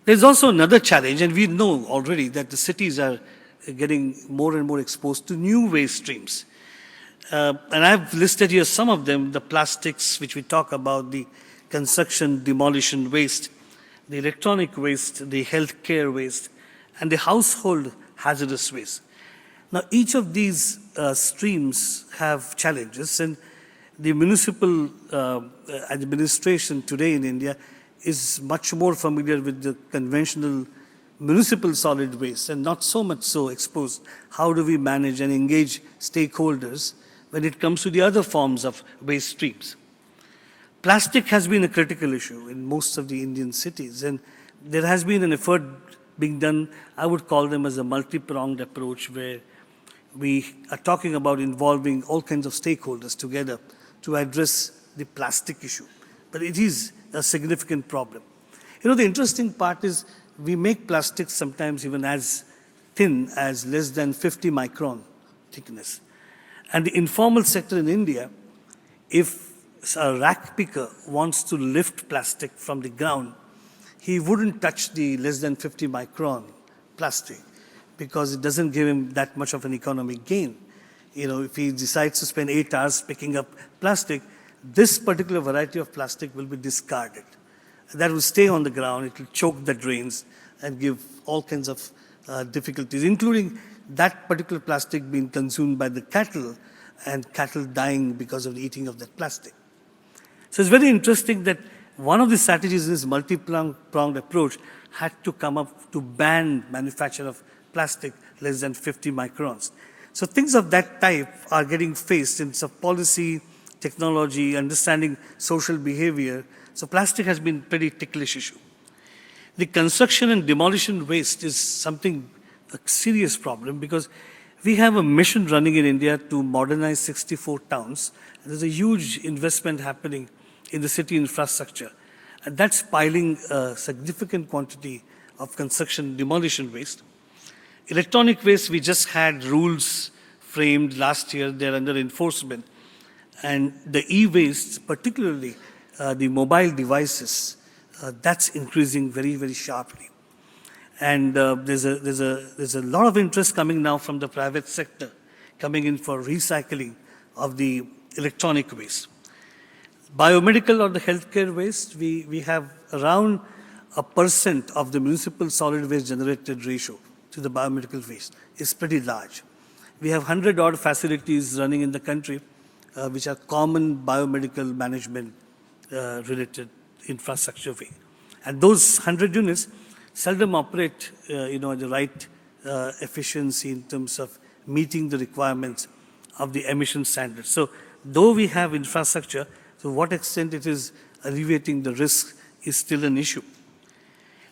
There's also another challenge, and we know already that the cities are getting more and more exposed to new waste streams. And I've listed here some of them, the plastics, which we talk about, the construction, demolition waste, the electronic waste, the healthcare waste, and the household hazardous waste. Now, each of these streams have challenges, and the municipal administration today in India is much more familiar with the conventional municipal solid waste and not so much so exposed. How do we manage and engage stakeholders when it comes to the other forms of waste streams? Plastic has been a critical issue in most of the Indian cities, and there has been an effort being done. I would call them as a multi-pronged approach, where we are talking about involving all kinds of stakeholders together to address the plastic issue. But it is a significant problem. You know, the interesting part is we make plastics sometimes even as thin as less than 50 micron thickness. And the informal sector in India, if a rack picker wants to lift plastic from the ground, he wouldn't touch the less than 50 micron plastic because it doesn't give him that much of an economic gain. You know, if he decides to spend 8 hours picking up plastic, this particular variety of plastic will be discarded. That will stay on the ground, it will choke the drains and give all kinds of difficulties, including that particular plastic being consumed by the cattle and cattle dying because of the eating of that plastic. So it's very interesting that one of the strategies in this multi-pronged approach had to come up to ban manufacture of plastic less than 50 microns. So things of that type are getting faced in some policy, technology, understanding social behavior. So plastic has been a pretty ticklish issue. The construction and demolition waste is something, a serious problem, because we have a mission running in India to modernize 64 towns. There's a huge investment happening in the city infrastructure. And that's piling a significant quantity of construction demolition waste. Electronic waste, we just had rules framed last year. They're under enforcement. And the e-waste, particularly the mobile devices, that's increasing very, very sharply. And there's a lot of interest coming now from the private sector, coming in for recycling of the electronic waste. Biomedical or the healthcare waste, we have around 1% of the municipal solid waste generated ratio to the biomedical waste. It's pretty large. We have 100-odd facilities running in the country, which are common biomedical management related infrastructure way. And those 100 units seldom operate at the right efficiency in terms of meeting the requirements of the emission standards. So though we have infrastructure, to what extent it is alleviating the risk is still an issue.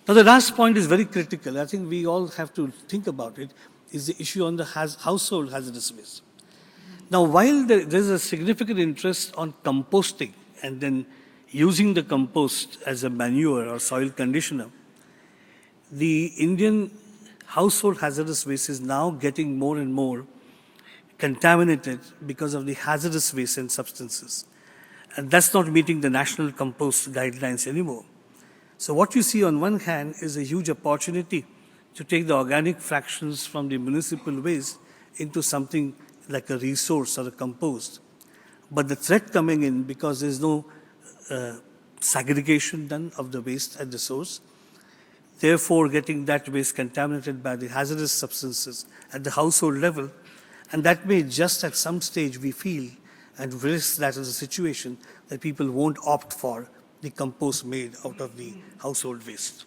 Now the last point is very critical. I think we all have to think about it, is the issue on the household hazardous waste. Now, while there's a significant interest on composting and then using the compost as a manure or soil conditioner, the Indian household hazardous waste is now getting more and more contaminated because of the hazardous waste and substances. And that's not meeting the national compost guidelines anymore. So what you see on one hand is a huge opportunity to take the organic fractions from the municipal waste into something like a resource or a compost. But the threat coming in, because there's no segregation done of the waste at the source, therefore getting that waste contaminated by the hazardous substances at the household level, and that may just at some stage we feel and risk that as a situation that people won't opt for the compost made out of the household waste.